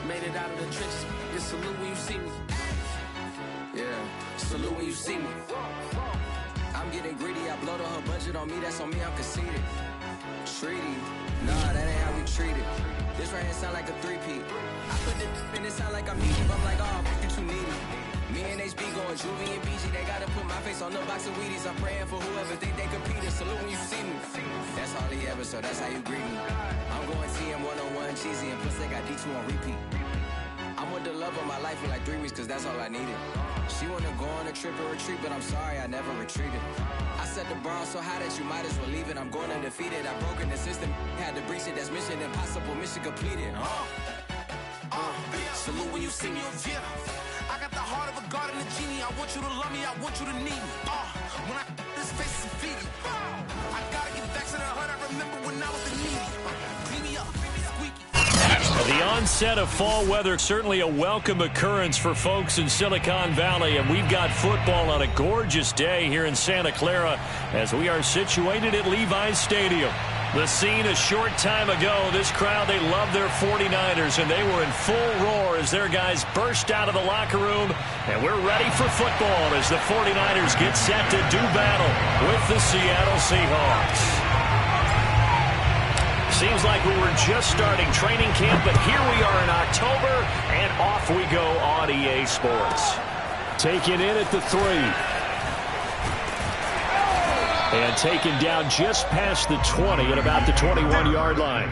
Made it out of the trenches. Just salute when you see me. Yeah, salute when you see me. I'm getting greedy. I blow the whole budget on me. That's on me. I'm conceited. Treaty. Nah, that ain't how we treat it. This right here sound like a three-peat. I put this in it sound like I'm needy. But I'm like, oh, you too needy. Me and HB going Juvie and BG. They gotta put my face on the box of Wheaties. I'm praying for whoever think they competed. Salute when you see me. That's all he ever, so that's how you greet me. I'm going TM 101 cheesy, and plus they got D2 on repeat. I'm with the love of my life for like 3 weeks, cause that's all I needed. She wanna go on a trip or retreat, but I'm sorry, I never retreated. I set the bar so high that you might as well leave it. I'm going undefeated, I've broken the system. Had to breach it, that's mission impossible, mission completed. Salute when you see me, yeah. I got the heart of a god and a genie. I want you to love me, I want you to need me. When I this face is Fiji. I gotta get back to the heart I remember when I was the needy. Clean me up, squeaky. The onset of fall weather, certainly a welcome occurrence for folks in Silicon Valley, and we've got football on a gorgeous day here in Santa Clara as we are situated at Levi's Stadium. The scene a short time ago, this crowd, they love their 49ers, and they were in full roar as their guys burst out of the locker room, and we're ready for football as the 49ers get set to do battle with the Seattle Seahawks. Seems like we were just starting training camp, but here we are in October, and off we go on EA Sports. Taken in at the 3. And taken down just past the 20 at about the 21-yard line.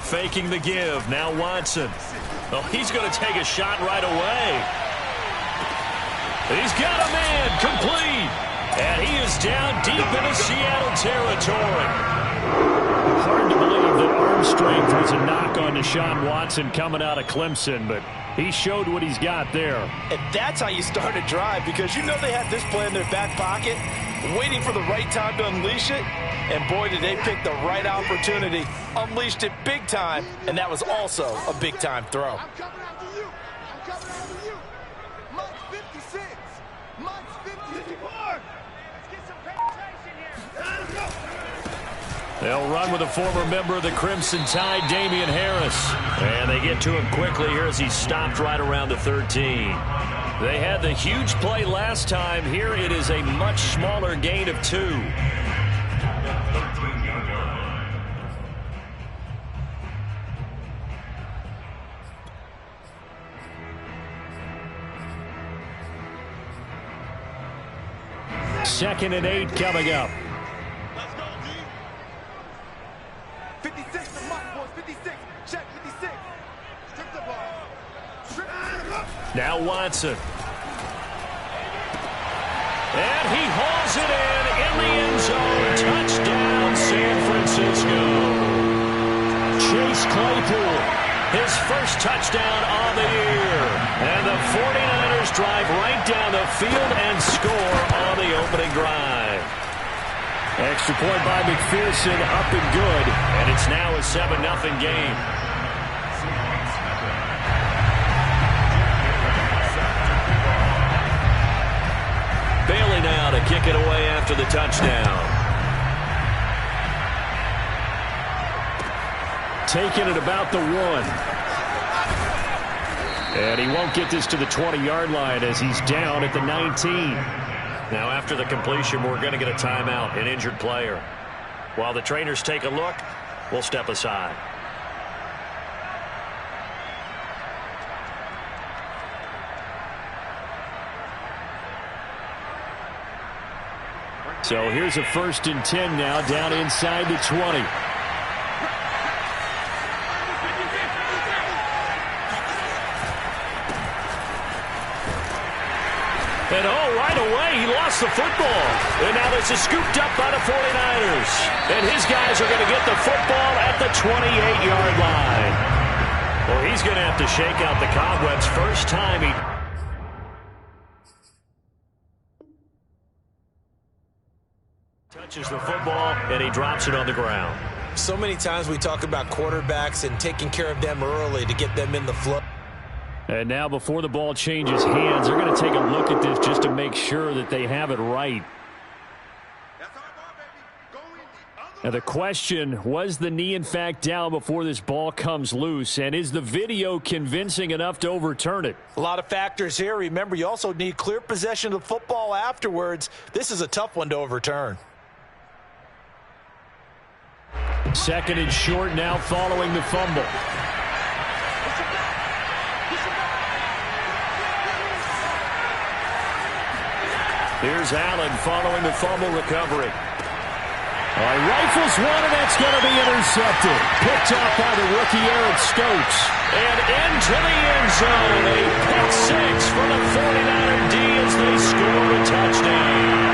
Faking the give. Now Watson. Oh, he's going to take a shot right away. He's got a man complete. And he is down deep into Seattle territory. Hard to believe that arm strength was a knock on Deshaun Watson coming out of Clemson, but he showed what he's got there. And that's how you start a drive, because you know they had this play in their back pocket, waiting for the right time to unleash it. And boy, did they pick the right opportunity. Unleashed it big time, and that was also a big-time throw. I'm coming after you. I'm coming after you. Mike's 56. Mike's 54. Let's get some penetration here. They'll run with a former member of the Crimson Tide, Damian Harris. And they get to him quickly here as he stopped right around the 13. They had the huge play last time. Here it is a much smaller gain of 2. Second and 8 coming up. Let's go, D. 56 to Mike, boys. 56. Check 56. Strip the ball. Strip the ball. Now Watson. And he hauls it in the end zone. Touchdown, San Francisco. Chase Claypool, his first touchdown on the year. And the 49ers drive right down the field and score on the opening drive. Extra point by McPherson, up and good. And it's now a 7-0 game. Bailey now to kick it away after the touchdown. Taking it about the 1. And he won't get this to the 20-yard line as he's down at the 19. Now after the completion, we're going to get a timeout, an injured player. While the trainers take a look, we'll step aside. So here's a 1st and 10 now, down inside the 20. And right away, he lost the football. And now this is scooped up by the 49ers. And his guys are going to get the football at the 28-yard line. Well, he's going to have to shake out the cobwebs. First time he... Touches the football, and he drops it on the ground. So many times we talk about quarterbacks and taking care of them early to get them in the flow. And now before the ball changes hands, they're going to take a look at this just to make sure that they have it right. Now the question, was the knee in fact down before this ball comes loose? And is the video convincing enough to overturn it? A lot of factors here. Remember, you also need clear possession of the football afterwards. This is a tough one to overturn. Second and short now following the fumble. Here's Allen following the fumble recovery. Rifles one, and that's going to be intercepted. Picked up by the rookie Eric Stokes. And into the end zone. A pick six for the 49er D as they score a touchdown.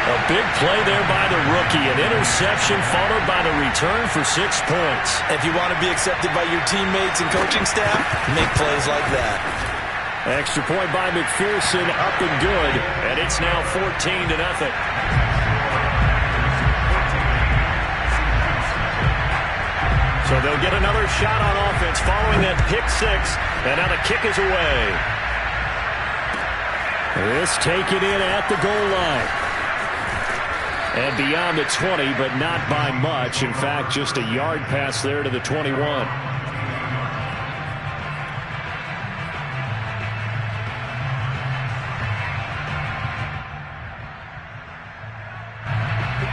A big play there by the rookie. An interception followed by the return for 6 points. If you want to be accepted by your teammates and coaching staff, make plays like that. Extra point by McPherson, up and good. And it's now 14-0. So they'll get another shot on offense following that pick six. And now the kick is away. This taken in at the goal line. And beyond the 20, but not by much. In fact, just a yard pass there to the 21.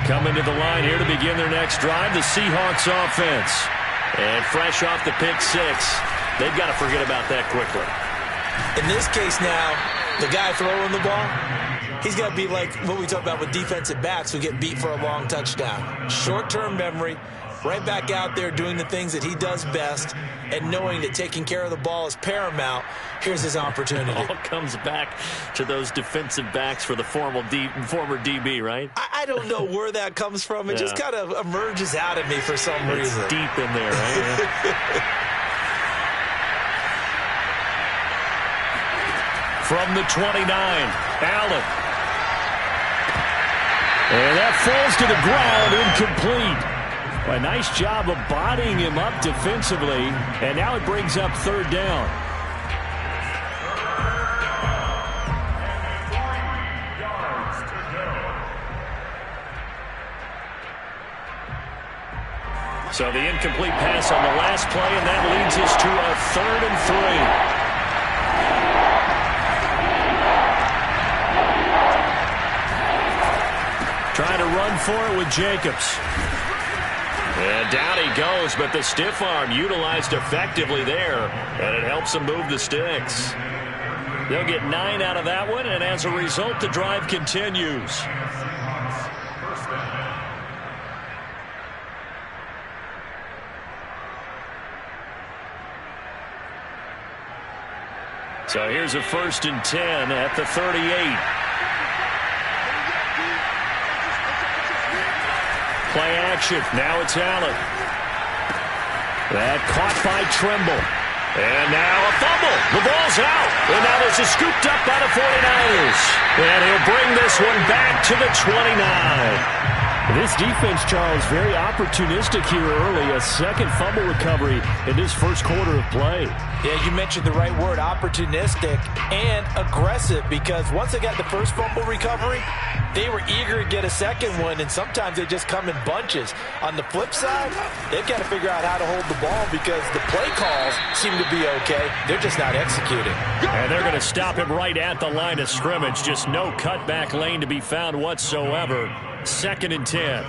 Coming to the line here to begin their next drive, the Seahawks offense. And fresh off the pick six, they've got to forget about that quickly. In this case now, the guy throwing the ball, he's got to be like what we talk about with defensive backs who get beat for a long touchdown. Short-term memory, right back out there doing the things that he does best, and knowing that taking care of the ball is paramount. Here's his opportunity. It all comes back to those defensive backs for the former DB, right? I don't know where that comes from. It just kind of emerges out of me for some reason. It's deep in there, right? From the 29, Allen. And that falls to the ground, incomplete. A nice job of bodying him up defensively, and now it brings up third down. So the incomplete pass on the last play, and that leads us to a 3rd and 3. Trying to run for it with Jacobs. And down he goes, but the stiff arm utilized effectively there, and it helps him move the sticks. They'll get 9 out of that one, and as a result, the drive continues. So here's a 1st and 10 at the 38. Play action. Now it's Allen. That caught by Trimble. And now a fumble. The ball's out. And now this is scooped up by the 49ers. And he'll bring this one back to the 29. This defense, Charles, very opportunistic here early. A second fumble recovery in this first quarter of play. Yeah, you mentioned the right word, opportunistic and aggressive, because once they got the first fumble recovery, they were eager to get a second one, and sometimes they just come in bunches. On the flip side, they've got to figure out how to hold the ball because the play calls seem to be okay. They're just not executing. And they're going to stop him right at the line of scrimmage. Just no cutback lane to be found whatsoever. 2nd and 10.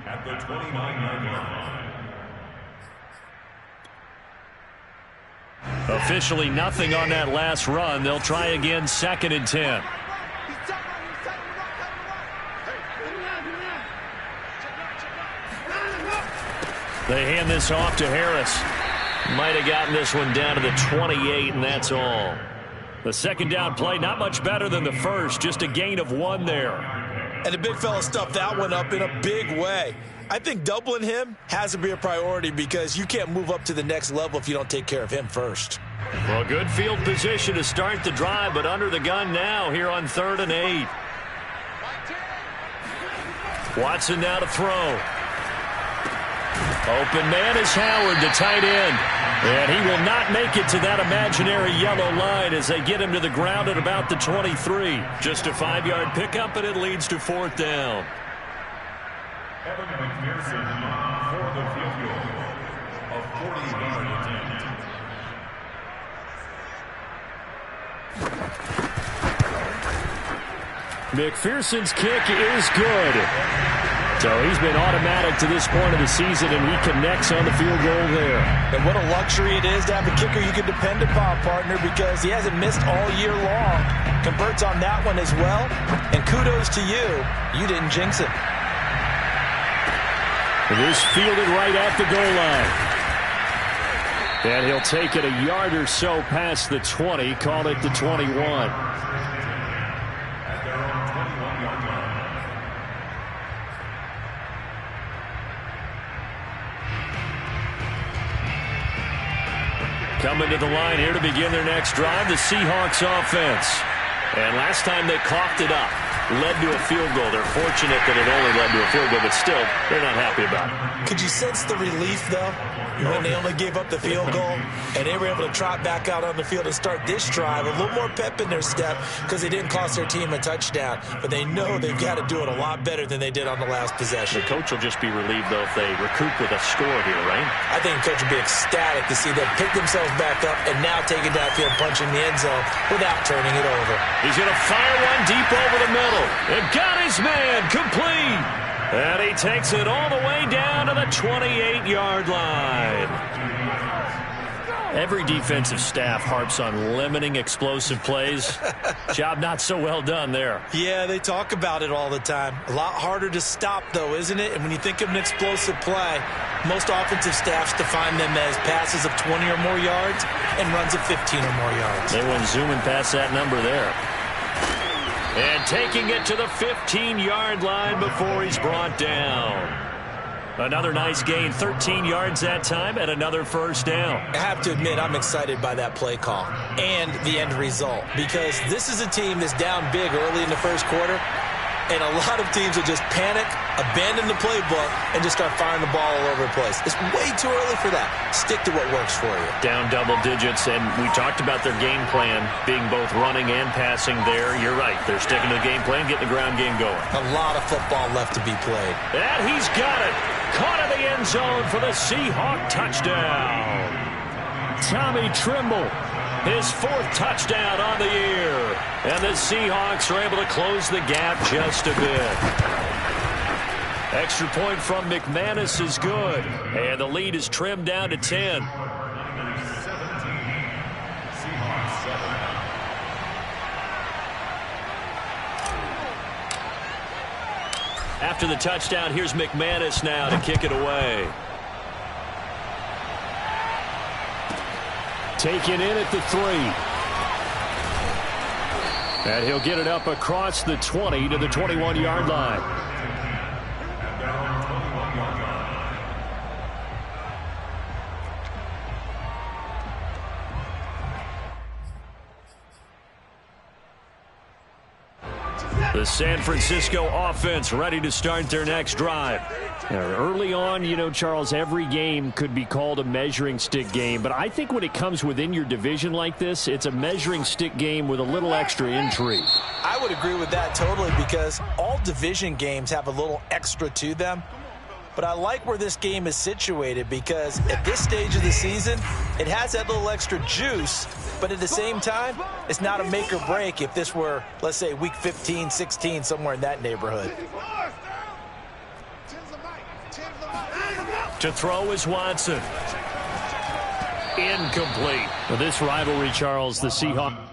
At the 29-yard line. Officially nothing on that last run. They'll try again, 2nd and 10. They hand this off to Harris. Might have gotten this one down to the 28, and that's all. The second down play, not much better than the first, just a gain of 1 there. And the big fella stuffed that one up in a big way. I think doubling him has to be a priority because you can't move up to the next level if you don't take care of him first. Well, good field position to start the drive, but under the gun now here on 3rd and 8. Watson now to throw. Open man is Howard, the tight end. And he will not make it to that imaginary yellow line as they get him to the ground at about the 23. Just a 5-yard pickup, and it leads to 4th down. Evan McPherson for the field goal of 40-yard attempt. McPherson's kick is good. So he's been automatic to this point of the season, and he connects on the field goal there. And what a luxury it is to have a kicker you can depend upon, partner, because he hasn't missed all year long. Converts on that one as well. And kudos to you. You didn't jinx it. It is fielded right at the goal line. And he'll take it a yard or so past the 20, call it the 21. Coming to the line here to begin their next drive, the Seahawks offense. And last time they coughed it up, led to a field goal. They're fortunate that it only led to a field goal, but still, they're not happy about it. Could you sense the relief, though, when they only gave up the field goal and they were able to trot back out on the field and start this drive? A little more pep in their step because they didn't cost their team a touchdown, but they know they've got to do it a lot better than they did on the last possession. The coach will just be relieved, though, if they recoup with a score here, right? I think the coach will be ecstatic to see them pick themselves back up and now take it downfield, punching the end zone without turning it over. He's going to fire one deep over the middle. And got his man complete. And he takes it all the way down to the 28-yard line. Every defensive staff harps on limiting explosive plays. Job not so well done there. Yeah, they talk about it all the time. A lot harder to stop, though, isn't it? And when you think of an explosive play, most offensive staffs define them as passes of 20 or more yards and runs of 15 or more yards. They went zooming past that number there. And taking it to the 15-yard line before he's brought down. Another nice gain, 13 yards that time, and another first down. I have to admit, I'm excited by that play call and the end result, because this is a team that's down big early in the first quarter, and a lot of teams will just panic, abandon the playbook, and just start firing the ball all over the place. It's way too early for that. Stick to what works for you. Down double digits, and we talked about their game plan being both running and passing there. You're right. They're sticking to the game plan, getting the ground game going. A lot of football left to be played. And he's got it. Caught in the end zone for the Seahawk touchdown. Tommy Trimble, his 4th touchdown on the year. And the Seahawks are able to close the gap just a bit. Extra point from McManus is good. And the lead is trimmed down to 10. After the touchdown, here's McManus now to kick it away. Taken in at the 3. And he'll get it up across the 20 to the 21-yard line. The San Francisco offense ready to start their next drive. Now, early on, you know, Charles, every game could be called a measuring stick game, but I think when it comes within your division like this, it's a measuring stick game with a little extra intrigue. I would agree with that totally, because all division games have a little extra to them. But I like where this game is situated, because at this stage of the season, it has that little extra juice, but at the same time, it's not a make or break if this were, let's say, week 15, 16, somewhere in that neighborhood. To throw is Watson. Incomplete. For this rivalry, Charles, the Seahawks.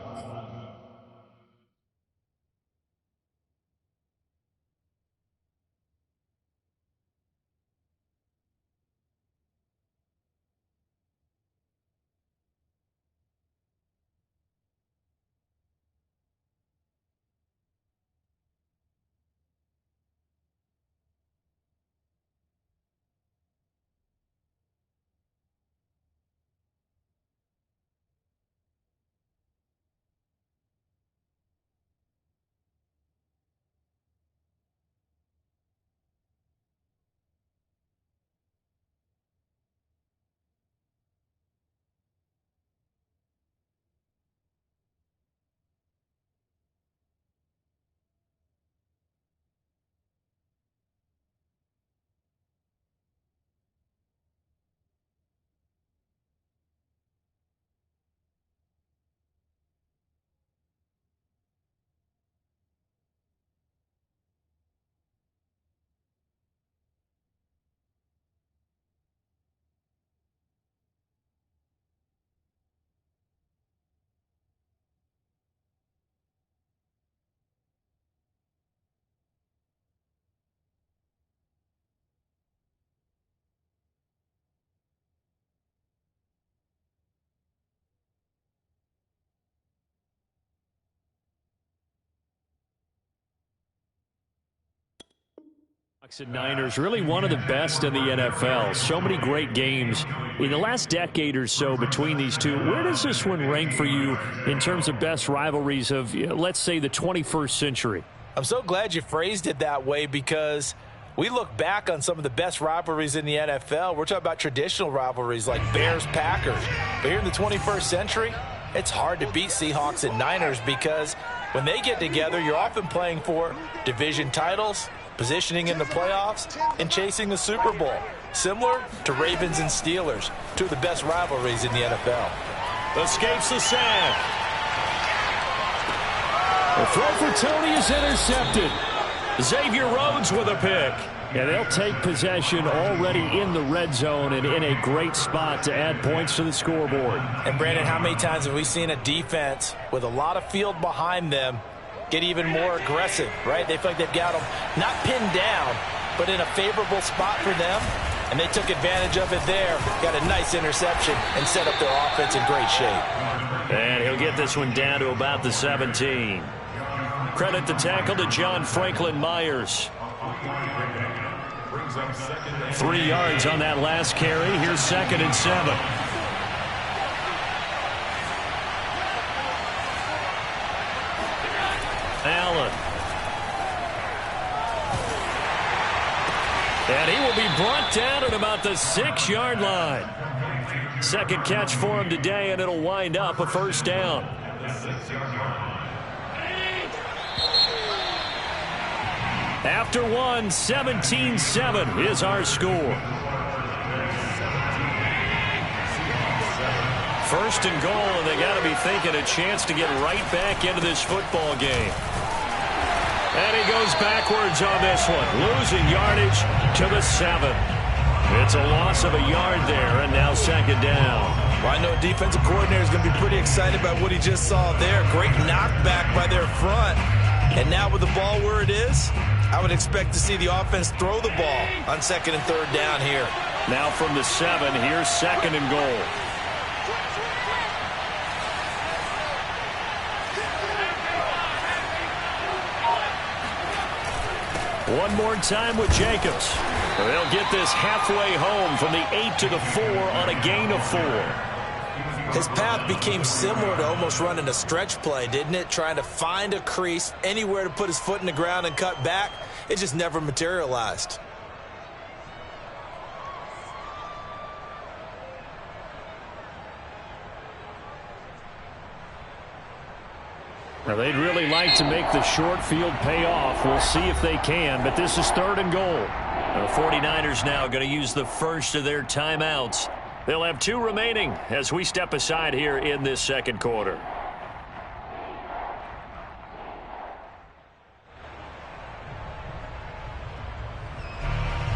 And Niners, really one of the best in the NFL. So many great games in the last decade or so between these two. Where does this one rank for you in terms of best rivalries of, let's say, the 21st century? I'm so glad you phrased it that way because we look back on some of the best rivalries in the NFL. We're talking about traditional rivalries like Bears-Packers. But here in the 21st century, it's hard to beat Seahawks and Niners because when they get together, you're often playing for division titles, positioning in the playoffs, and chasing the Super Bowl. Similar to Ravens and Steelers, two of the best rivalries in the NFL. Escapes the sack. The throw for Tony is intercepted. Xavier Rhodes with a pick. And they'll take possession already in the red zone and in a great spot to add points to the scoreboard. And, Brandon, how many times have we seen a defense with a lot of field behind them get even more aggressive, right? They feel like they've got them not pinned down, but in a favorable spot for them, and they took advantage of it there. Got a nice interception and set up their offense in great shape. And he'll get this one down to about the 17. Credit the tackle to John Franklin Myers. 3 yards on that last carry. Here's 2nd and 7. Allen. And he will be brought down at about the 6-yard line. Second catch for him today, and it'll wind up a first down. After one, 17-7 is our score. First and goal, and they got to be thinking a chance to get right back into this football game. And he goes backwards on this one, losing yardage to the 7. It's a loss of a yard there, and now 2nd down. Well, I know defensive coordinator is going to be pretty excited about what he just saw there. Great knockback by their front. And now with the ball where it is, I would expect to see the offense throw the ball on 2nd and 3rd down here. Now from the 7, here's 2nd and goal. One more time with Jacobs. They'll get this halfway home from the 8 to the 4 on a gain of 4. His path became similar to almost running a stretch play, didn't it? Trying to find a crease, anywhere to put his foot in the ground and cut back. It just never materialized. Now, they'd really like to make the short field pay off. We'll see if they can, but this is 3rd and goal. The 49ers now going to use the first of their timeouts. They'll have 2 remaining as we step aside here in this 2nd quarter.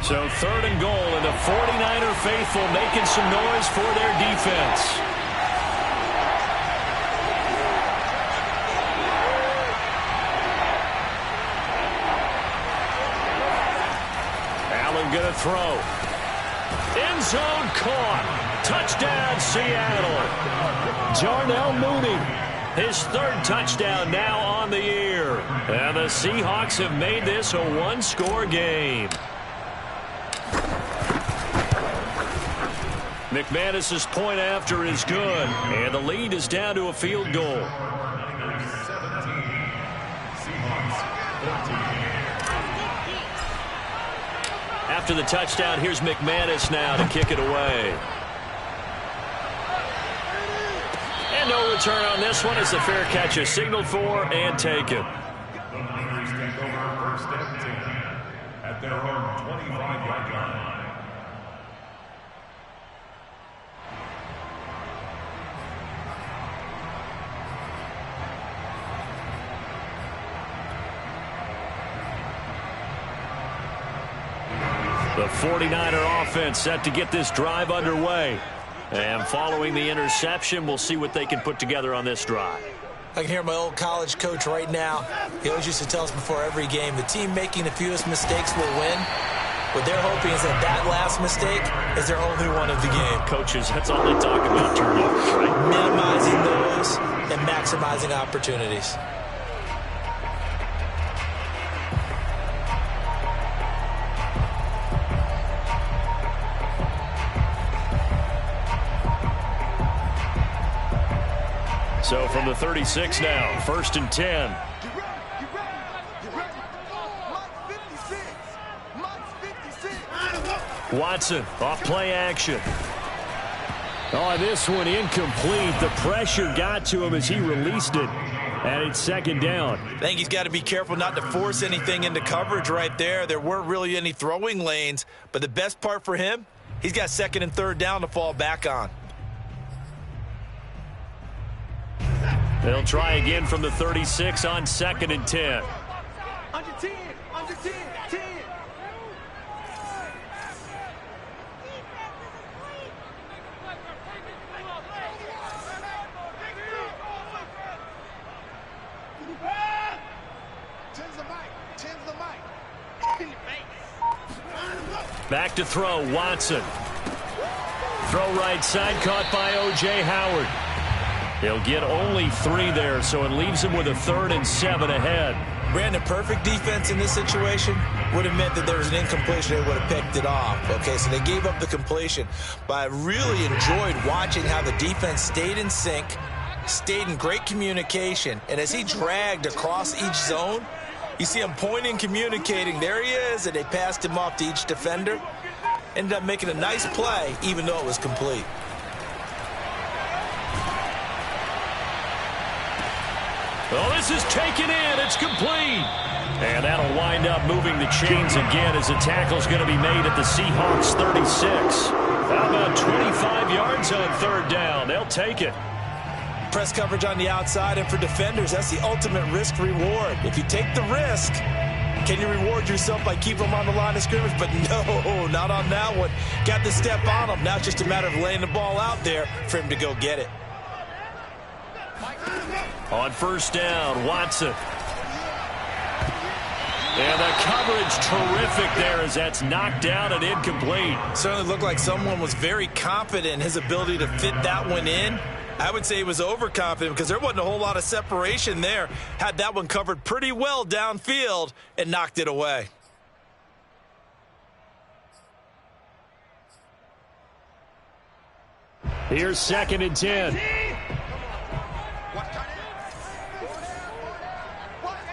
So 3rd and goal, and the 49er faithful making some noise for their defense. Allen going to throw. End zone caught. Touchdown, Seattle. Darnell Mooney, his 3rd touchdown now on the year. And the Seahawks have made this a 1-score game. McManus's point after is good, and the lead is down to a field goal. After the touchdown, here's McManus now to kick it away. And no return on this one as the fair catch is signaled for and taken. The Niners take over 1st and 10 at their own 25-yard line. The 49er offense set to get this drive underway. And following the interception, we'll see what they can put together on this drive. I can hear my old college coach right now. He always used to tell us before every game, the team making the fewest mistakes will win. What they're hoping is that that last mistake is their only one of the game. Coaches, that's all they talk about, turnovers, right? Minimizing those and maximizing opportunities. So from the 36 now, 1st and 10. Get ready. Get ready. Get ready. Mike 56. Mike 56. Watson off play action. Oh, this one incomplete. The pressure got to him as he released it. And it's 2nd down. I think he's got to be careful not to force anything into coverage right there. There weren't really any throwing lanes. But the best part for him, he's got 2nd and 3rd down to fall back on. They'll try again from the 36 on 2nd and 10. Under 10. Under 10. 10. Back to throw, Watson. Throw right side, caught by O.J. Howard. He'll get only 3 there, so it leaves him with a 3rd and 7 ahead. Brandon, perfect defense in this situation would have meant that there was an incompletion. They would have picked it off. Okay, so they gave up the completion. But I really enjoyed watching how the defense stayed in sync, stayed in great communication, and as he dragged across each zone, you see him pointing, communicating. There he is, and they passed him off to each defender. Ended up making a nice play, even though it was complete. Oh, this is taken in. It's complete. And that'll wind up moving the chains again as the tackle's going to be made at the Seahawks 36. How about 25 yards on 3rd down? They'll take it. Press coverage on the outside, and for defenders, that's the ultimate risk reward. If you take the risk, can you reward yourself by keeping them on the line of scrimmage? But no, not on that one. Got the step on him. Now it's just a matter of laying the ball out there for him to go get it. On 1st down, Watson. And the coverage terrific there as that's knocked down and incomplete. Certainly looked like someone was very confident in his ability to fit that one in. I would say he was overconfident because there wasn't a whole lot of separation there. Had that one covered pretty well downfield and knocked it away. Here's 2nd and 10. Watch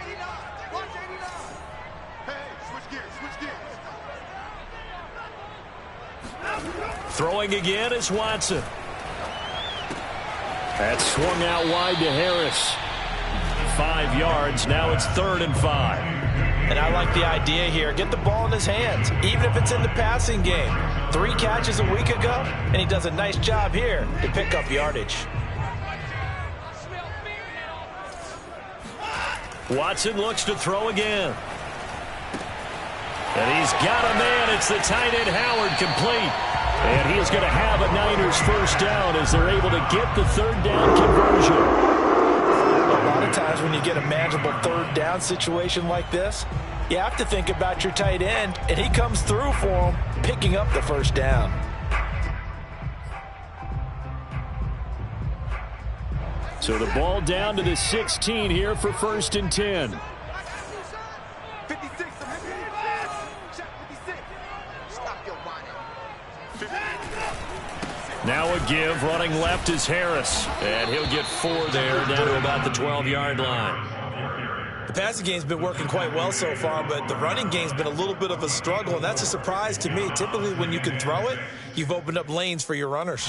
89. Watch 89. Hey, switch gears. Switch gears. Throwing again is Watson. That's swung out wide to Harris. 5 yards. Now it's 3rd and 5. And I like the idea here. Get the ball in his hands, even if it's in the passing game. 3 catches a week ago, and he does a nice job here to pick up yardage. Watson looks to throw again. And he's got a man. It's the tight end Howard, complete. And he is going to have a Niners 1st down as they're able to get the 3rd down conversion. A lot of times when you get a manageable 3rd down situation like this, you have to think about your tight end, and he comes through for him, picking up the 1st down. So the ball down to the 16 here for 1st and 10. 56. Stop your whining. Now a give. Running left is Harris. And he'll get 4 there down to about the 12-yard line. The passing game's been working quite well so far, but the running game's been a little bit of a struggle, and that's a surprise to me. Typically, when you can throw it, you've opened up lanes for your runners.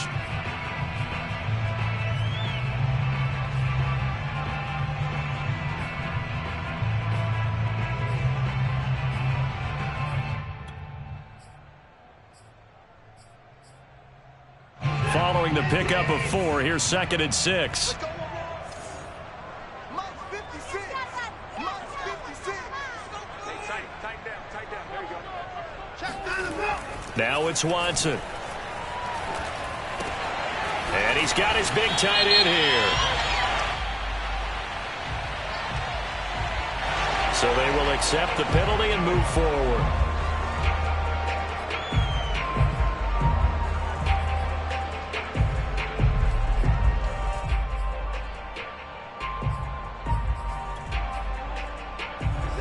Following the pickup of 4, here's 2nd and 6. Mike 56. Mike 56. Tighten down. There you go. Check down. Now it's Watson. And he's got his big tight end here. So they will accept the penalty and move forward.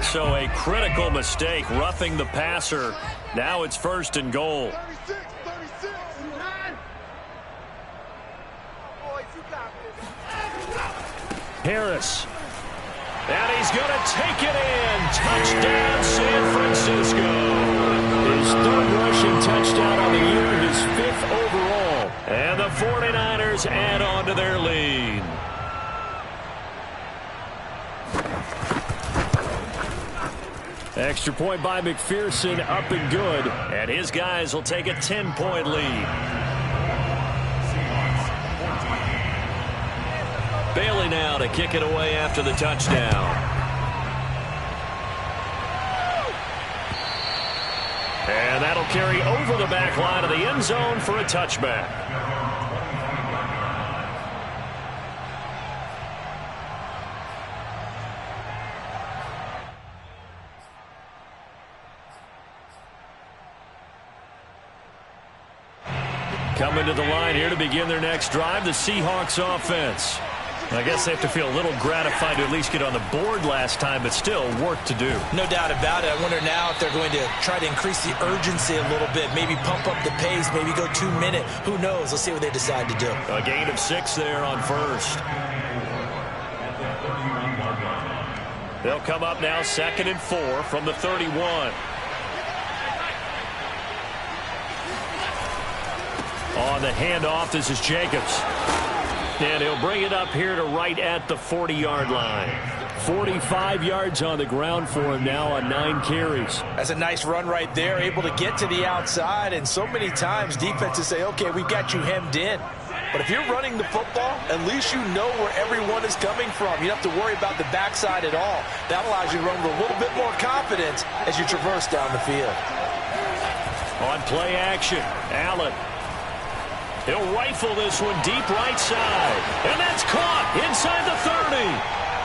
So a critical mistake, roughing the passer. Now it's 1st and goal. 36. Boys, you got this. Harris. And he's going to take it in. Touchdown, San Francisco. His third rushing touchdown on the year, his fifth overall. And the 49ers add on to their lead. Extra point by McPherson, up and good. And his guys will take a 10-point lead. Bailey now to kick it away after the touchdown. And that'll carry over the back line of the end zone for a touchback. Coming to the line here to begin their next drive, the Seahawks offense. I guess they have to feel a little gratified to at least get on the board last time, but still work to do. No doubt about it. I wonder now if they're going to try to increase the urgency a little bit, maybe pump up the pace, maybe go 2 minute. Who knows? Let's see what they decide to do. A gain of 6 there on first. They'll come up now 2nd and 4 from the 31. On the handoff, this is Jacobs. And he'll bring it up here to right at the 40-yard line. 45 yards on the ground for him now on 9 carries. That's a nice run right there, able to get to the outside. And so many times defenses say, okay, we've got you hemmed in. But if you're running the football, at least you know where everyone is coming from. You don't have to worry about the backside at all. That allows you to run with a little bit more confidence as you traverse down the field. On play action, Allen. He'll rifle this one deep right side. And that's caught inside the 30.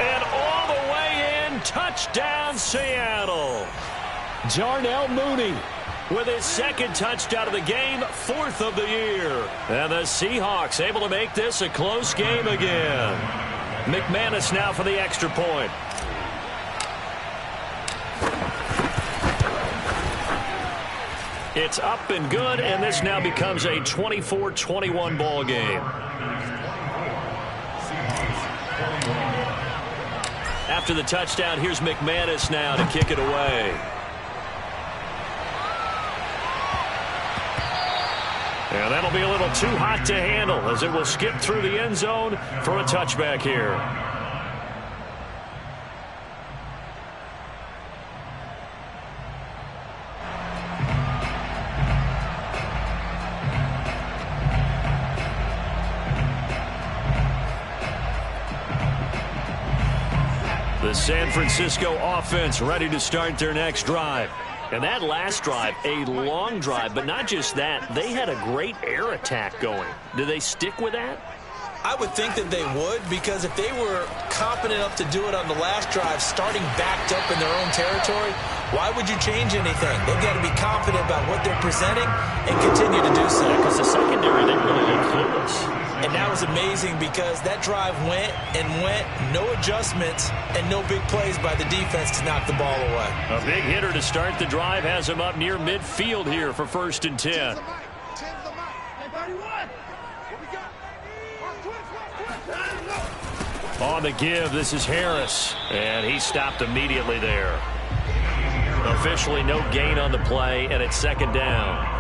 And all the way in, touchdown Seattle. Darnell Mooney with his 2nd touchdown of the game, 4th of the year. And the Seahawks able to make this a close game again. McManus now for the extra point. It's up and good, and this now becomes a 24-21 ball game. After the touchdown, here's McManus now to kick it away. And that'll be a little too hot to handle as it will skip through the end zone for a touchback here. The San Francisco offense ready to start their next drive. And that last drive, a long drive, but not just that. They had a great air attack going. Do they stick with that? I would think that they would, because if they were confident enough to do it on the last drive, starting backed up in their own territory, why would you change anything? They've got to be confident about what they're presenting and continue to do so. Because the secondary, they really looked clueless. And that was amazing because that drive went and went, no adjustments, and no big plays by the defense to knock the ball away. A big hitter to start the drive has him up near midfield here for 1st and 10. On the give, this is Harris. And he stopped immediately there. Officially no gain on the play, and it's 2nd down.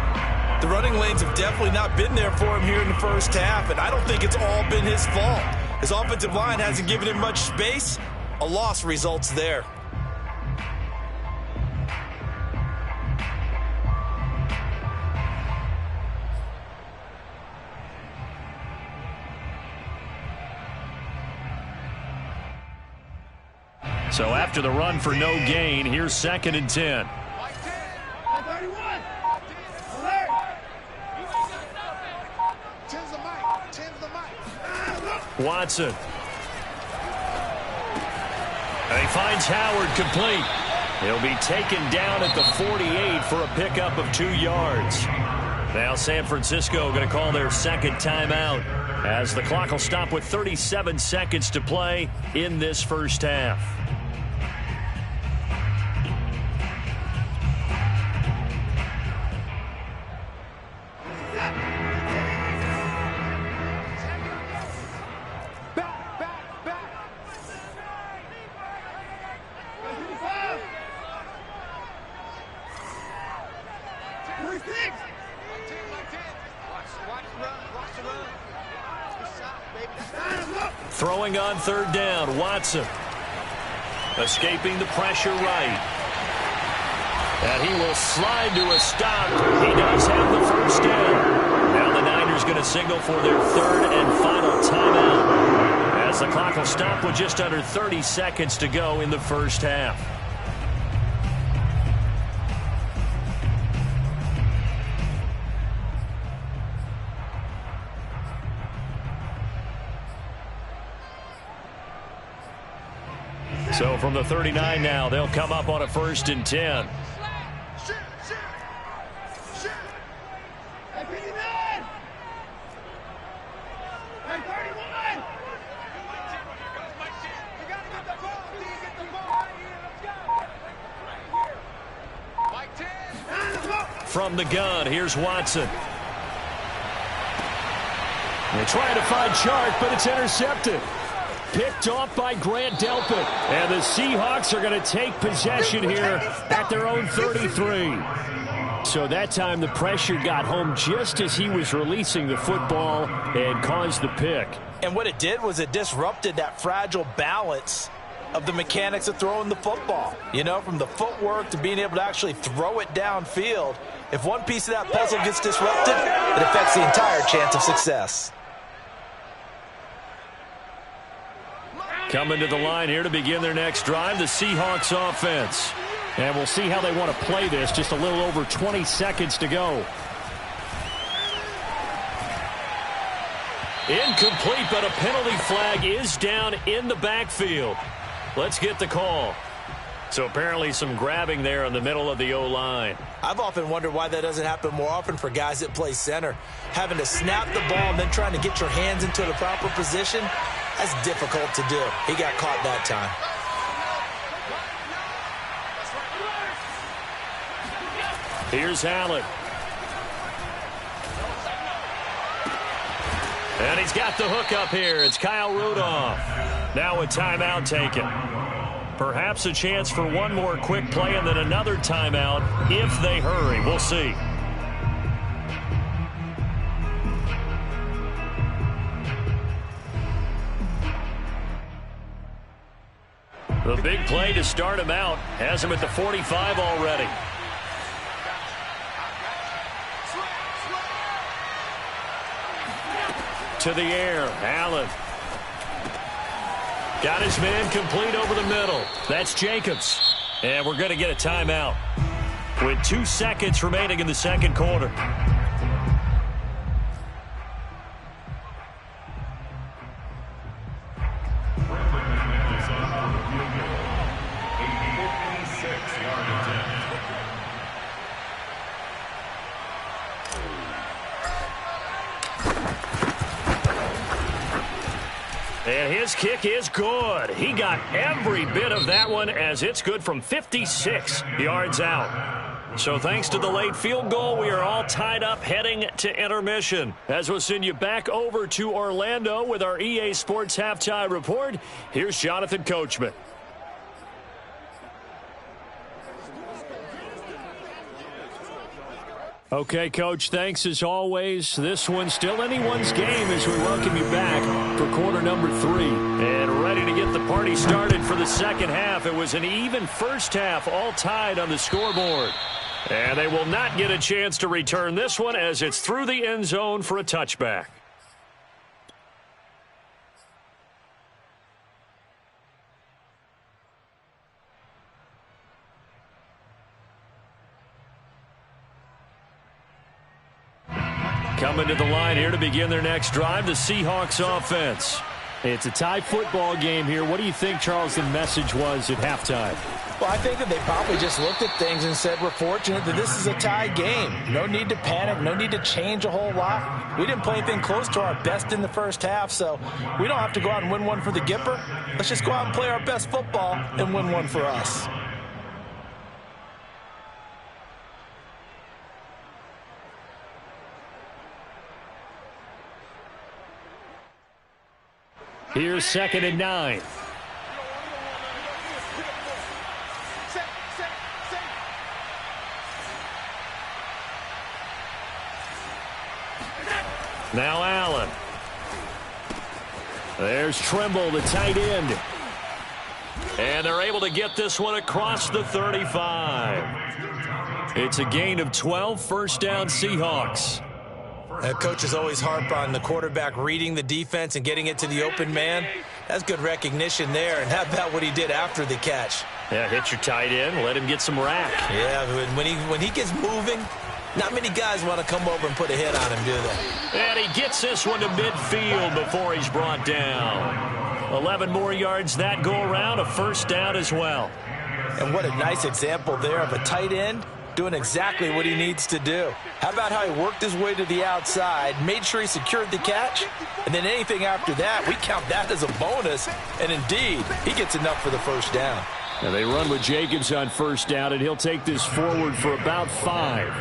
The running lanes have definitely not been there for him here in the first half, and I don't think it's all been his fault. His offensive line hasn't given him much space. A loss results there. So after the run for no gain, here's 2nd and 10. Watson. And he finds Howard complete. He'll be taken down at the 48 for a pickup of 2 yards. Now San Francisco going to call their 2nd timeout as the clock will stop with 37 seconds to play in this first half. throwing on third down. Watson escaping the pressure right. And he will slide to a stop. He does have the first down. Now the Niners going to signal for their third and final timeout, as the clock will stop with just under 30 seconds to go in the first half. So from the 39 now, they'll come up on a 1st and 10. From the gun, here's Watson. They're trying to find Chark, but it's intercepted. Picked off by Grant Delpit. And the Seahawks are going to take possession here at their own 33. So that time the pressure got home just as he was releasing the football and caused the pick. And what it did was it disrupted that fragile balance of the mechanics of throwing the football. You know, from the footwork to being able to actually throw it downfield. If one piece of that puzzle gets disrupted, it affects the entire chance of success. Coming to the line here to begin their next drive, the Seahawks offense. And we'll see how they want to play this. Just a little over 20 seconds to go. Incomplete, but a penalty flag is down in the backfield. Let's get the call. So apparently some grabbing there in the middle of the O-line. I've often wondered why that doesn't happen more often for guys that play center. Having to snap the ball and then trying to get your hands into the proper position, that's difficult to do. He got caught that time. Here's Allen. And he's got the hook up here. It's Kyle Rudolph. Now a timeout taken. Perhaps a chance for one more quick play and then another timeout if they hurry. We'll see. The big play to start him out has him at the 45 already. To the air, Allen. Got his man complete over the middle. That's Jacobs. And we're going to get a timeout with 2 seconds remaining in the second quarter. And his kick is good. He got every bit of that one as it's good from 56 yards out. So thanks to the late field goal, we are all tied up heading to intermission. As we'll send you back over to Orlando with our EA Sports Halftime Report, here's Jonathan Coachman. Okay, Coach, thanks as always. This one's still anyone's game as we welcome you back for quarter number 3. And ready to get the party started for the second half. It was an even first half, all tied on the scoreboard. And they will not get a chance to return this one as it's through the end zone for a touchback. Coming to the line here to begin their next drive, the Seahawks offense. It's a tie football game here. What do you think, Charles, the message was at halftime? Well, I think that they probably just looked at things and said, we're fortunate that this is a tie game. No need to panic. No need to change a whole lot. We didn't play anything close to our best in the first half, so we don't have to go out and win one for the Gipper. Let's just go out and play our best football and win one for us. Here's 2nd and 9. Now Allen. There's Trimble, the tight end. And they're able to get this one across the 35. It's a gain of 12, first down Seahawks. Coaches always harp on the quarterback reading the defense and getting it to the open man. That's good recognition there. And how about what he did after the catch? Yeah, hit your tight end, let him get some rack. Yeah, when he gets moving, not many guys want to come over and put a hit on him, do they? And he gets this one to midfield before he's brought down. 11 more yards that go around, a first down as well. And what a nice example there of a tight end doing exactly what he needs to do. How about how he worked his way to the outside, made sure he secured the catch, and then anything after that, we count that as a bonus. And indeed, he gets enough for the first down. And they run with Jacobs on first down, and he'll take this forward for about 5.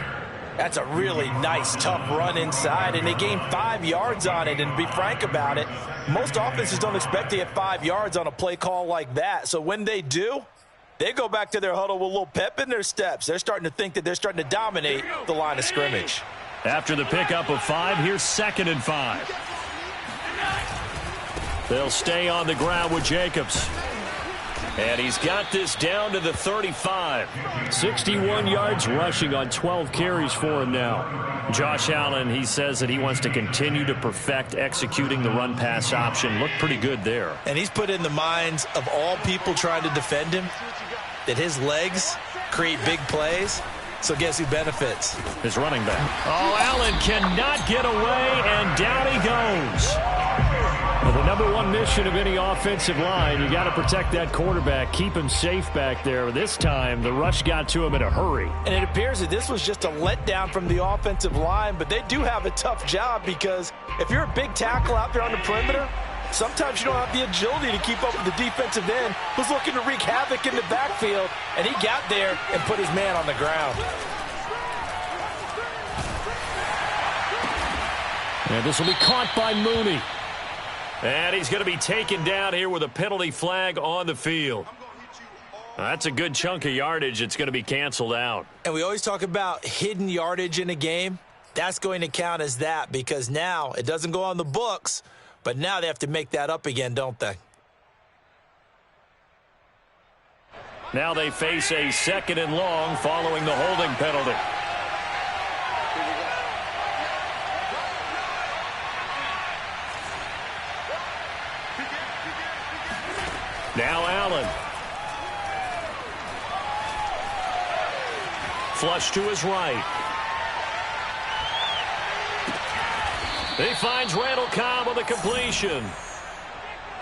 That's a really nice, tough run inside, and they gain 5 yards on it. And to be frank about it, most offenses don't expect to get 5 yards on a play call like that. So when they do, they go back to their huddle with a little pep in their steps. They're starting to think that they're starting to dominate the line of scrimmage. After the pickup of 5, here's 2nd and 5. They'll stay on the ground with Jacobs. And he's got this down to the 35. 61 yards rushing on 12 carries for him now. Josh Allen, he says that he wants to continue to perfect executing the run-pass option. Looked pretty good there. And he's put in the minds of all people trying to defend him that his legs create big plays. So guess who benefits? His running back. Oh, Allen cannot get away, and down he goes. Well, the number one mission of any offensive line, you got to protect that quarterback, keep him safe back there. This time, the rush got to him in a hurry. And it appears that this was just a letdown from the offensive line, but they do have a tough job because if you're a big tackle out there on the perimeter, sometimes you don't have the agility to keep up with the defensive end who's looking to wreak havoc in the backfield, and he got there and put his man on the ground. And this will be caught by Mooney. And he's going to be taken down here with a penalty flag on the field. That's a good chunk of yardage. It's going to be canceled out. And we always talk about hidden yardage in a game. That's going to count as that because now it doesn't go on the books, but now they have to make that up again, don't they? Now they face a 2nd and long following the holding penalty. Now Allen. Flush to his right. He finds Randall Cobb on the completion.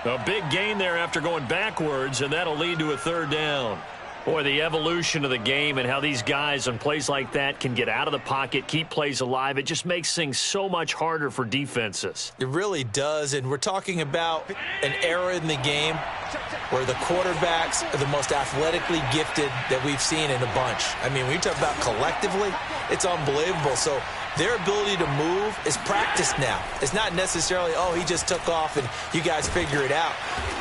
A big gain there after going backwards, and that'll lead to a 3rd down. Boy, the evolution of the game and how these guys on plays like that can get out of the pocket, keep plays alive, it just makes things so much harder for defenses. It really does, and we're talking about an era in the game where the quarterbacks are the most athletically gifted that we've seen in a bunch. I mean, when you talk about collectively, it's unbelievable. So their ability to move is practiced now. It's not necessarily, oh, he just took off and you guys figure it out.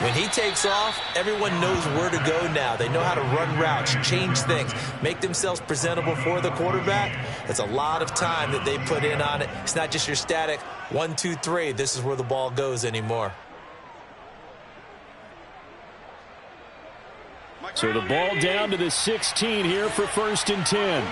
When he takes off, everyone knows where to go now. They know how to run routes, change things, make themselves presentable for the quarterback. It's a lot of time that they put in on it. It's not just your static 1, 2, 3. This is where the ball goes anymore. So the ball down to the 16 here for 1st and 10.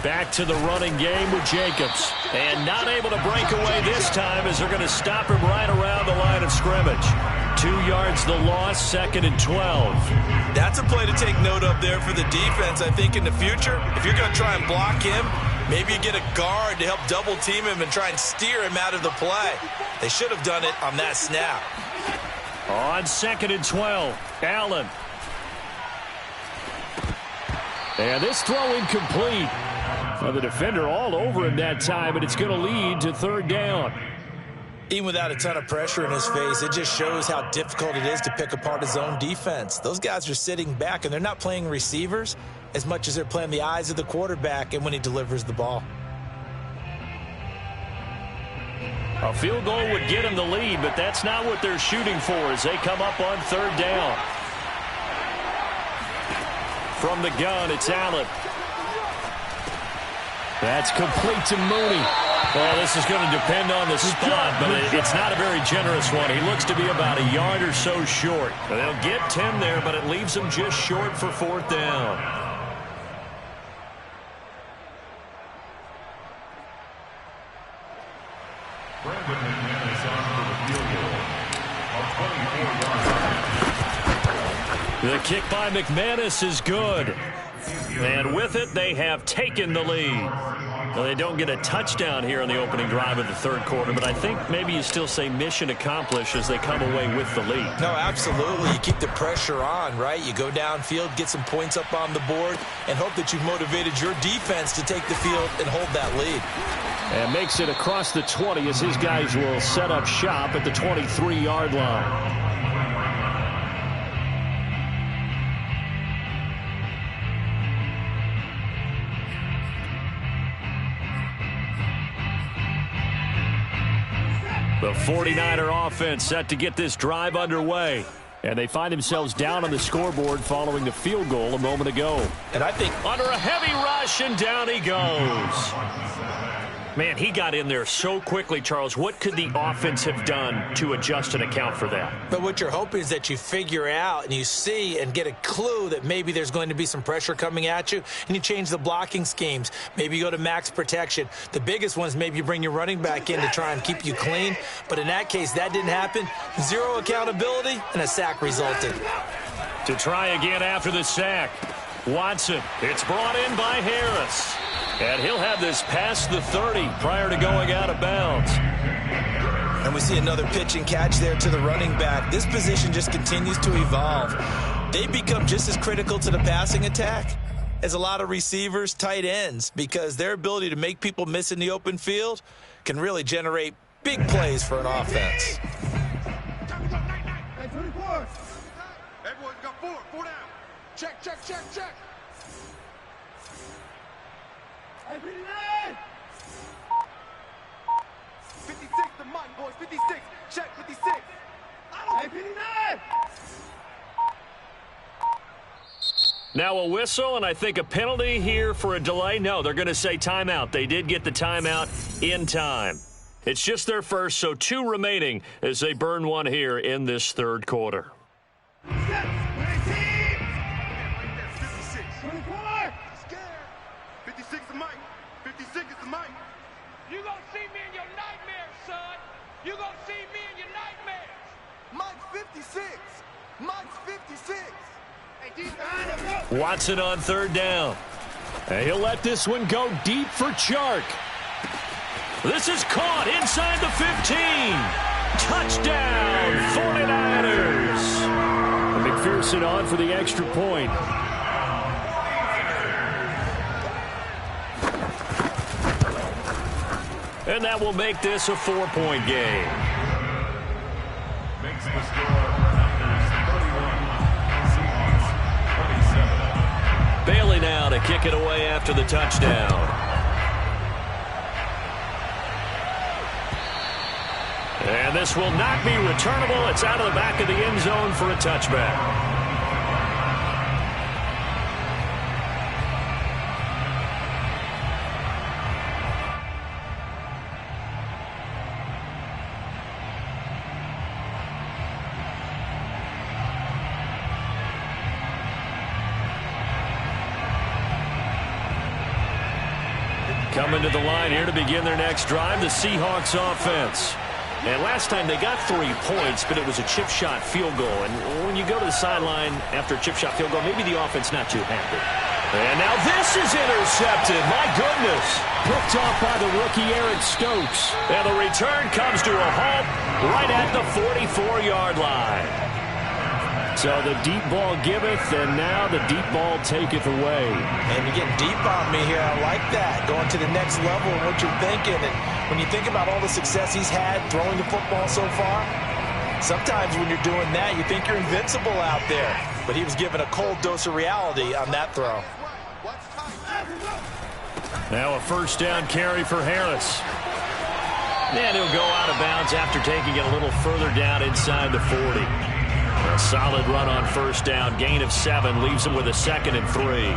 Back to the running game with Jacobs. And not able to break away this time as they're going to stop him right around the line of scrimmage. 2 yards the loss, 2nd and 12. That's a play to take note of there for the defense, I think, in the future. If you're going to try and block him, maybe you get a guard to help double team him and try and steer him out of the play. They should have done it on that snap. On 2nd and 12, Allen. And this throw incomplete. Well, the defender all over him that time, and it's going to lead to 3rd down. Even without a ton of pressure in his face, it just shows how difficult it is to pick apart his own defense. Those guys are sitting back, and they're not playing receivers as much as they're playing the eyes of the quarterback and when he delivers the ball. A field goal would get him the lead, but that's not what they're shooting for as they come up on 3rd down. From the gun, it's Allen. That's complete to Mooney. Well, this is going to depend on the spot, but it's not a very generous one. He looks to be about a yard or so short. They'll get 10 there, but it leaves them just short for 4th down. Brandon McManus on for the field goal. On 24 yards. The kick by McManus is good. And with it, they have taken the lead. Well, they don't get a touchdown here in the opening drive of the 3rd quarter, but I think maybe you still say mission accomplished as they come away with the lead. No, absolutely. You keep the pressure on, right? You go downfield, get some points up on the board, and hope that you've motivated your defense to take the field and hold that lead. And makes it across the 20 as his guys will set up shop at the 23-yard line. The 49er offense set to get this drive underway. And they find themselves down on the scoreboard following the field goal a moment ago. And I think under a heavy rush, and down he goes. Man, he got in there so quickly, Charles. What could the offense have done to adjust and account for that? But what you're hoping is that you figure out and you see and get a clue that maybe there's going to be some pressure coming at you, and you change the blocking schemes. Maybe you go to max protection. The biggest one is maybe you bring your running back in to try and keep you clean. But in that case, that didn't happen. Zero accountability, and a sack resulted. To try again after the sack. Watson, it's brought in by Harris. And he'll have this past the 30 prior to going out of bounds. And we see another pitch and catch there to the running back. This position just continues to evolve. They become just as critical to the passing attack as a lot of receivers, tight ends, because their ability to make people miss in the open field can really generate big plays for an offense. Everyone's got 4 down. Check. 56 the mic, boys. 56. Check 56. 59. Now a whistle, and I think a penalty here for a delay. No, they're going to say timeout. They did get the timeout in time. It's just their first, so 2 remaining as they burn one here in this 3rd quarter. 56. 56 the mic. 56 is the mic. You gonna see me in your nightmares, son. You gonna see me in your nightmares. Mike's 56. Mike's 56. Watson on 3rd down. And he'll let this one go deep for Chark. This is caught inside the 15. Touchdown, 49ers. And McPherson on for the extra point. And that will make this a 4-point game. Makes the score Niners 31, Seahawks 27. Bailey now to kick it away after the touchdown. And this will not be returnable. It's out of the back of the end zone for a touchback. Coming to the line here to begin their next drive, the Seahawks offense. And last time they got 3 points, but it was a chip shot field goal. And when you go to the sideline after a chip shot field goal, maybe the offense not too happy. And now this is intercepted. My goodness. Picked off by the rookie Eric Stokes. And the return comes to a halt right at the 44-yard line. So the deep ball giveth, and now the deep ball taketh away. And you're getting deep on me here. I like that. Going to the next level and what you're thinking. And when you think about all the success he's had throwing the football so far, sometimes when you're doing that, you think you're invincible out there. But he was given a cold dose of reality on that throw. Now a 1st down carry for Harris. And he'll go out of bounds after taking it a little further down inside the 40. A solid run on 1st down. Gain of 7 leaves him with a 2nd and 3.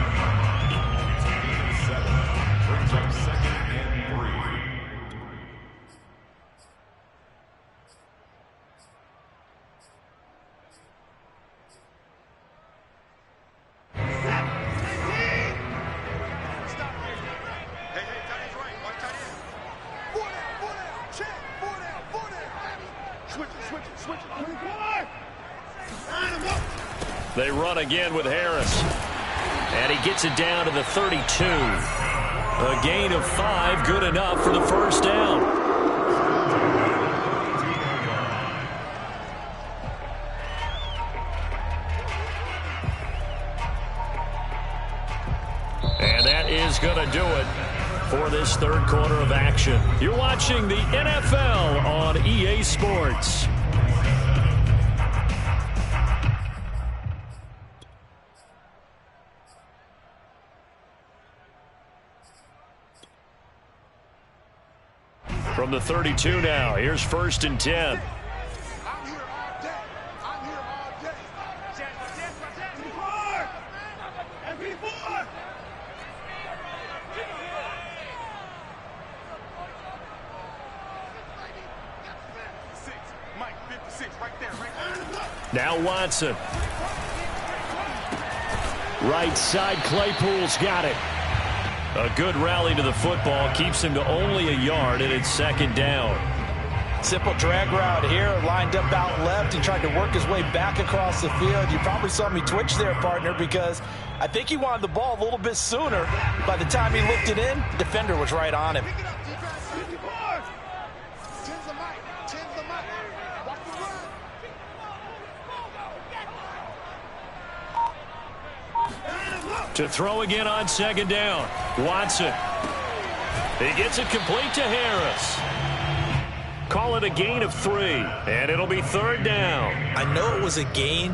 Switch it. They run again with Harris. And he gets it down to the 32. A gain of 5, good enough for the first down. And that is going to do it for this third quarter of action. You're watching the NFL on EA Sports. From the 32 now, here's 1st and 10. I'm here all day. MP4! Mike, 56, right there. Now Watson. Right side, Claypool's got it. A good rally to the football keeps him to only a yard, and it's 2nd down. Simple drag route here, lined up out left and tried to work his way back across the field. You probably saw me twitch there, partner, because I think he wanted the ball a little bit sooner. By the time he looked it in, defender was right on him. Pick it up, defense. 54! Tens the mic. Watch the run. To throw again on 2nd down. Watson. He gets it complete to Harris. Call it a gain of 3, and it'll be 3rd down. I know it was a gain,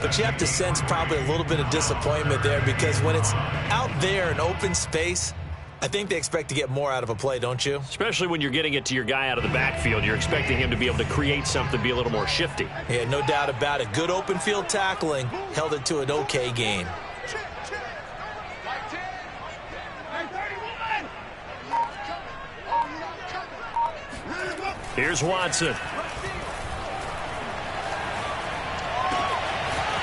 but you have to sense probably a little bit of disappointment there because when it's out there in open space, I think they expect to get more out of a play, don't you? Especially when you're getting it to your guy out of the backfield. You're expecting him to be able to create something, be a little more shifty. Yeah, no doubt about it. Good open field tackling held it to an okay gain. Here's Watson.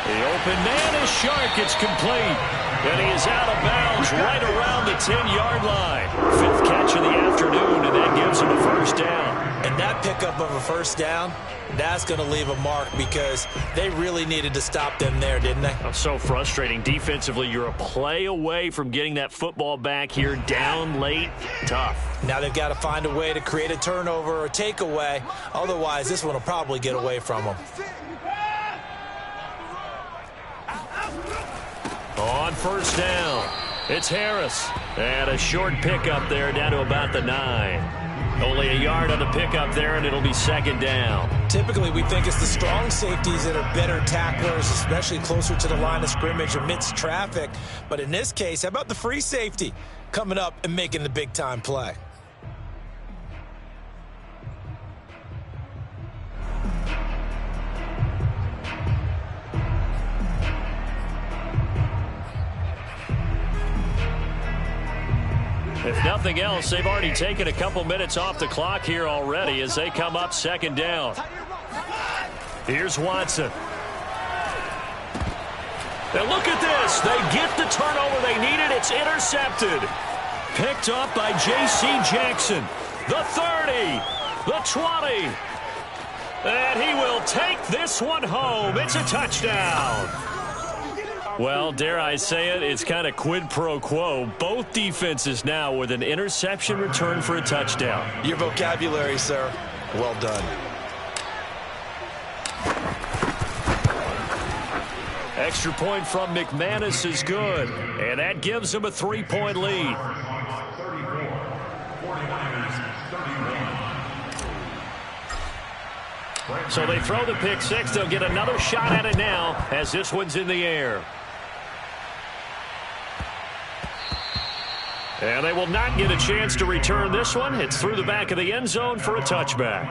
The open man is Shark. It's complete. And he is out of bounds right around the 10-yard line. 5th catch of the afternoon, and that gives him a 1st down. And that pickup of a 1st down, that's going to leave a mark because they really needed to stop them there, didn't they? That's so frustrating. Defensively, you're a play away from getting that football back here down late. Tough. Now they've got to find a way to create a turnover or a takeaway. Otherwise, this one will probably get away from them. On 1st down, it's Harris. And a short pickup there down to about the 9. Only a yard on the pickup there, and it'll be 2nd down. Typically, we think it's the strong safeties that are better tacklers, especially closer to the line of scrimmage amidst traffic. But in this case, how about the free safety coming up and making the big-time play? If nothing else, they've already taken a couple minutes off the clock here already as they come up 2nd down. Here's Watson. And look at this. They get the turnover they needed. It's intercepted. Picked up by J.C. Jackson. The 30. The 20. And he will take this one home. It's a touchdown. Well, dare I say it, it's kind of quid pro quo. Both defenses now with an interception return for a touchdown. Your vocabulary, sir. Well done. Extra point from McManus is good, and that gives him a 3-point lead. So they throw the pick 6. They'll get another shot at it now as this one's in the air. And they will not get a chance to return this one. It's through the back of the end zone for a touchback.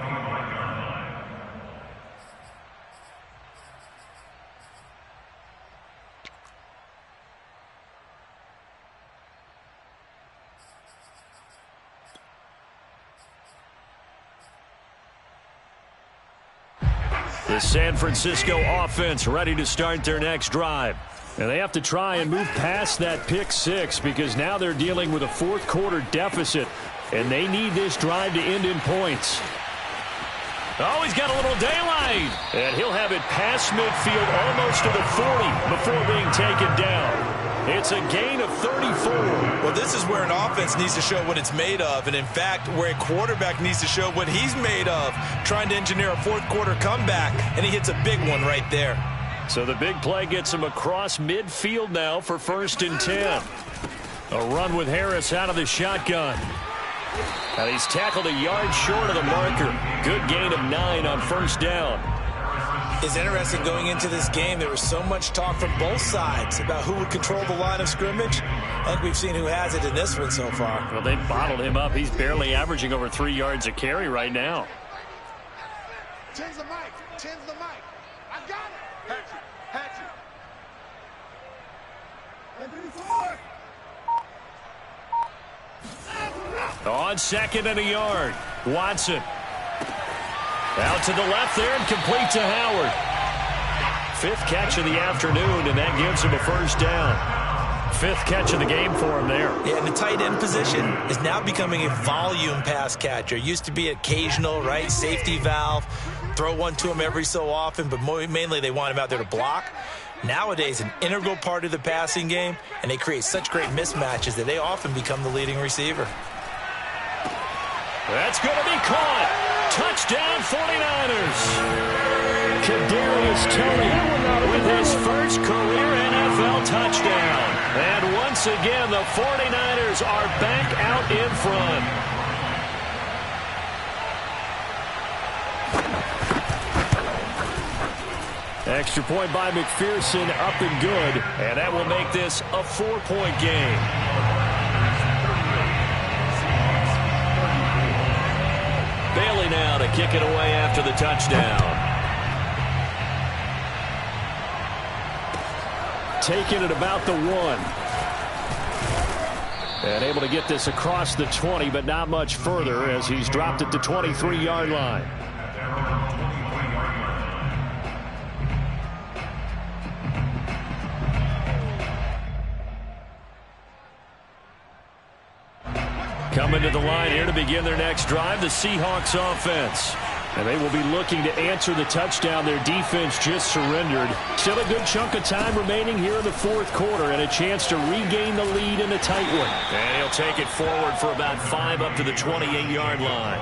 The San Francisco offense ready to start their next drive. And they have to try and move past that pick 6 because now they're dealing with a 4th quarter deficit, and they need this drive to end in points. Oh, he's got a little daylight. And he'll have it past midfield almost to the 40 before being taken down. It's a gain of 34. Well, this is where an offense needs to show what it's made of. And, in fact, where a quarterback needs to show what he's made of, trying to engineer a fourth-quarter comeback. And he hits a big one right there. So the big play gets him across midfield now for 1st and 10. A run with Harris out of the shotgun. And he's tackled a yard short of the marker. Good gain of 9 on 1st down. It's interesting going into this game. There was so much talk from both sides about who would control the line of scrimmage. I think we've seen who has it in this one so far. Well, they bottled him up. He's barely averaging over 3 yards a carry right now. Change the mic. Change the mic. I got it. Hatchet. On 2nd and a yard. Watson. Out to the left there and complete to Howard. 5th catch of the afternoon, and that gives him a 1st down. 5th catch of the game for him there. Yeah, and the tight end position is now becoming a volume pass catcher. Used to be occasional, right? Safety valve. Throw one to him every so often, but mainly they want him out there to block. Nowadays, an integral part of the passing game, and they create such great mismatches that they often become the leading receiver. That's going to be caught. Touchdown 49ers. Kadarius Toney with his first career NFL touchdown. And once again, the 49ers are back out in front. Extra point by McPherson, up and good. And that will make this a 4-point game. Bailey now to kick it away after the touchdown. Taking it about the 1. And able to get this across the 20, but not much further as he's dropped at the 23-yard line. Coming to the line here to begin their next drive, the Seahawks offense. And they will be looking to answer the touchdown their defense just surrendered. Still a good chunk of time remaining here in the 4th quarter and a chance to regain the lead in a tight one. And he'll take it forward for about 5 up to the 28-yard line.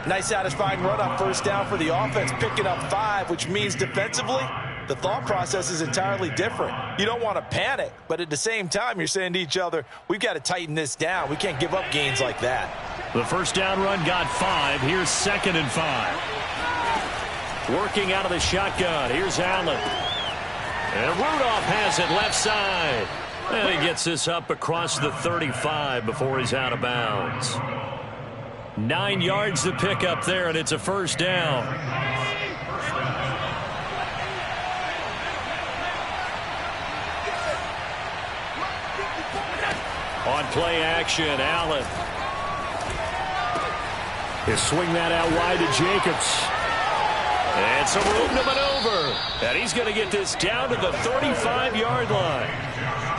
Nice satisfying run on 1st down for the offense, picking up 5, which means defensively, the thought process is entirely different. You don't want to panic, but at the same time, you're saying to each other, we've got to tighten this down. We can't give up gains like that. The 1st down run got 5. Here's 2nd and 5. Working out of the shotgun. Here's Allen. And Rudolph has it left side. And he gets this up across the 35 before he's out of bounds. 9 yards to pick up there, and it's a 1st down. On play action, Allen. He'll swing that out wide to Jacobs. And some room to maneuver. And he's going to get this down to the 35-yard line.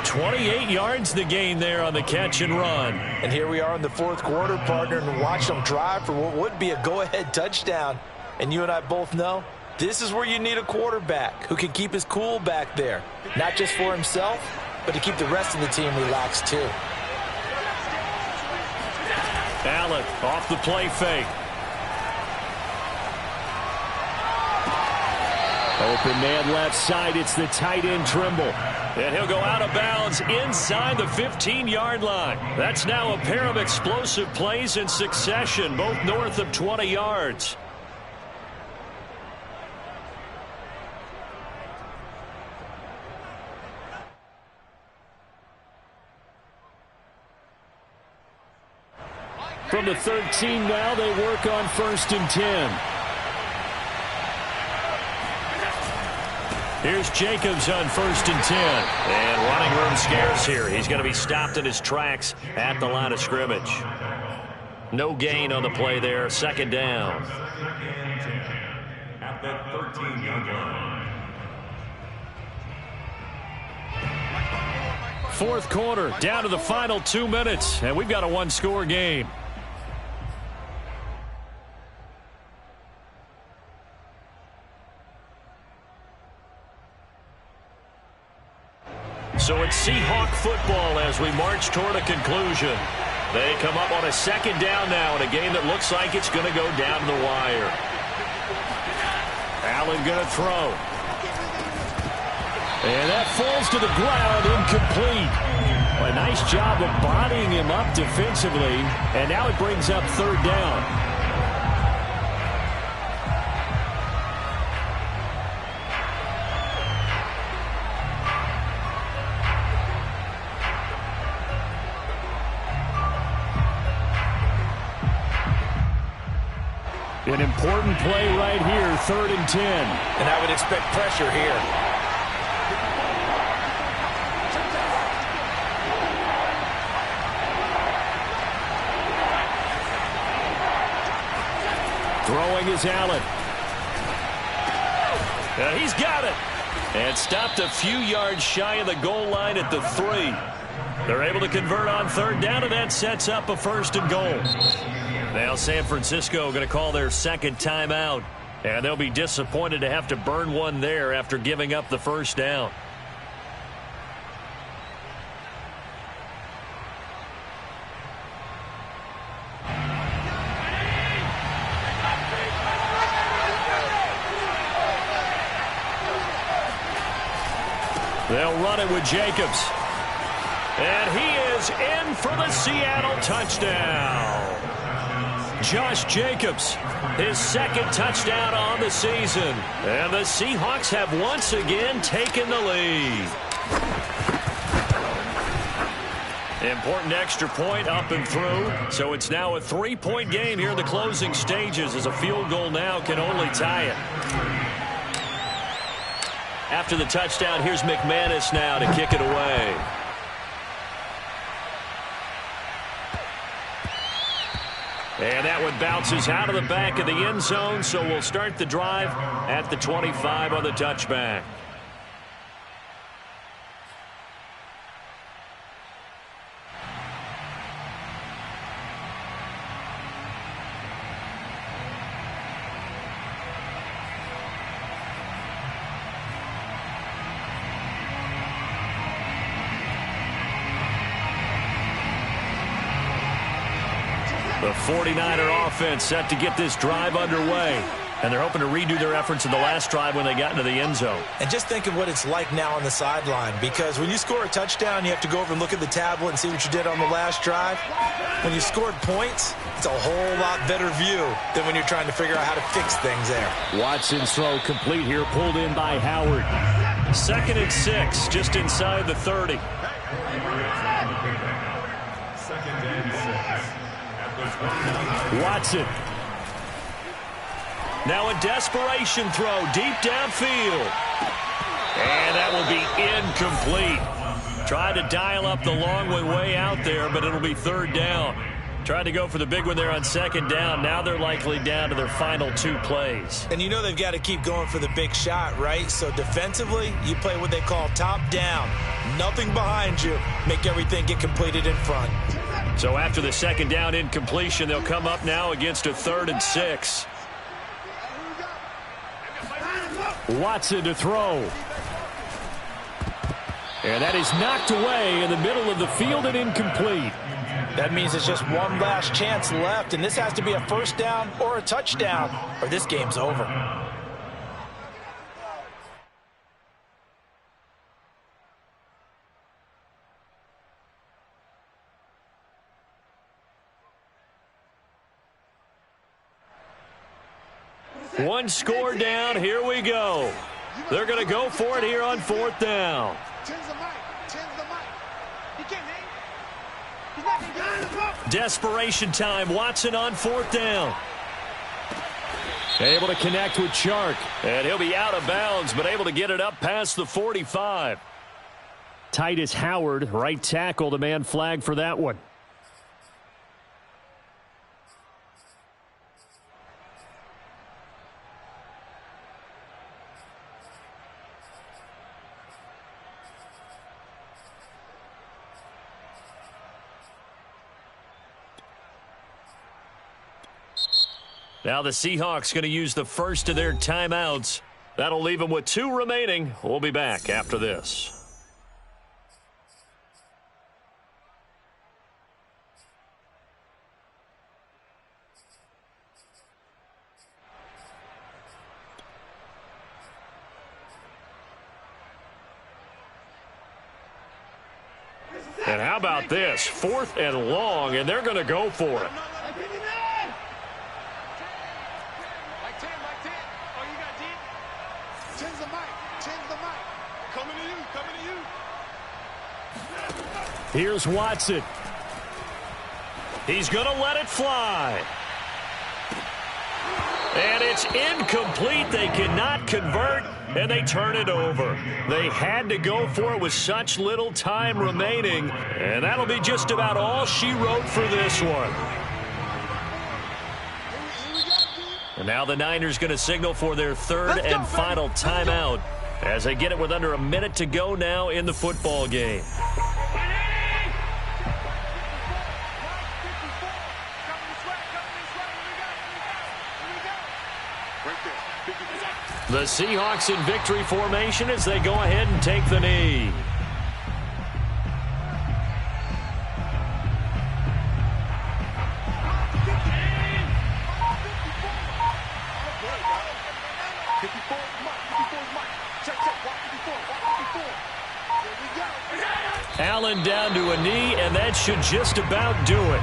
28 yards the gain there on the catch and run. And here we are in the 4th quarter, partner, and watch them drive for what would be a go-ahead touchdown. And you and I both know this is where you need a quarterback who can keep his cool back there. Not just for himself, but to keep the rest of the team relaxed too. Allen off the play fake. Open man left side. It's the tight end Trimble. And he'll go out of bounds inside the 15-yard line. That's now a pair of explosive plays in succession, both north of 20 yards. From the 13 now, they work on 1st and 10. Here's Jacobs on 1st and 10. And running room scarce here. He's going to be stopped in his tracks at the line of scrimmage. No gain on the play there. 2nd down. At that 13-yard line. 4th quarter, down to the final 2 minutes. And we've got a 1-score game. So it's Seahawk football as we march toward a conclusion. They come up on a second down now in a game that looks like it's going to go down the wire. Allen going to throw. And that falls to the ground, incomplete. A nice job of bodying him up defensively, and now it brings up third down. An important play right here, 3rd and 10. And I would expect pressure here. Throwing is Allen. And he's got it. And stopped a few yards shy of the goal line at the 3. They're able to convert on third down, and that sets up a 1st and goal. Now San Francisco going to call their second timeout. And they'll be disappointed to have to burn one there after giving up the first down. They'll run it with Jacobs. And he is in for the Seattle touchdown. Josh Jacobs, his 2nd touchdown on the season. And the Seahawks have once again taken the lead. Important extra point up and through. So it's now a 3-point game here in the closing stages, as a field goal now can only tie it. After the touchdown, here's McManus now to kick it away. And that one bounces out of the back of the end zone, so we'll start the drive at the 25 on the touchback. The 49er offense set to get this drive underway. And they're hoping to redo their efforts in the last drive when they got into the end zone. And just think of what it's like now on the sideline, because when you score a touchdown, you have to go over and look at the tablet and see what you did on the last drive. When you scored points, it's a whole lot better view than when you're trying to figure out how to fix things there. Watson's throw complete here, pulled in by Howard. 2nd and 6, just inside the 30. 2nd and 6. Watson. Now a desperation throw deep downfield. And that will be incomplete. Tried to dial up the long one way out there, but it'll be 3rd down. Tried to go for the big one there on 2nd down. Now they're likely down to their final 2 plays. And you know they've got to keep going for the big shot, right? So defensively, you play what they call top down. Nothing behind you. Make everything get completed in front. So after the 2nd down incompletion, they'll come up now against a 3rd and 6. Watson to throw. And that is knocked away in the middle of the field and incomplete. That means it's just one last chance left, and this has to be a 1st down or a touchdown, or this game's over. One score down. Here we go. They're going to go for it here on 4th down. Desperation time. Watson on 4th down. Able to connect with Chark. And he'll be out of bounds, but able to get it up past the 45. Titus Howard, right tackle, the man flagged for that one. Now the Seahawks going to use the first of their timeouts. That'll leave them with 2 remaining. We'll be back after this. And how about this? 4th and long, and they're going to go for it. Like 10. Oh, you got 10? 10's the mic. 10's the mic. Coming to you. Coming to you. Here's Watson. He's going to let it fly. And it's incomplete. They cannot convert, and they turn it over. They had to go for it with such little time remaining, and that'll be just about all she wrote for this one. And now the Niners going to signal for their third and final timeout as they get it with under a minute to go now in the football game. The Seahawks in victory formation as they go ahead and take the knee. Allen down to a knee, and that should just about do it.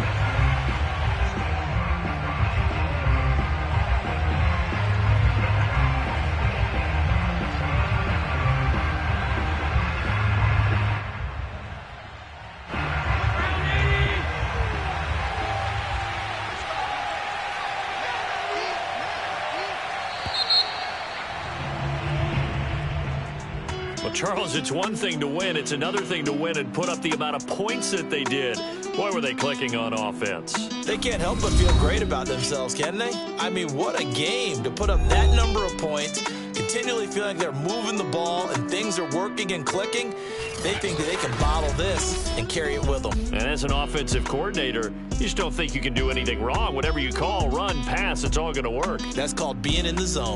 Charles, it's one thing to win. It's another thing to win and put up the amount of points that they did. Boy, were they clicking on offense. They can't help but feel great about themselves, can they? I mean, what a game to put up that number of points, continually feeling like they're moving the ball and things are working and clicking. They think that they can bottle this and carry it with them. And as an offensive coordinator, you just don't think you can do anything wrong. Whatever you call, run, pass, it's all going to work. That's called being in the zone.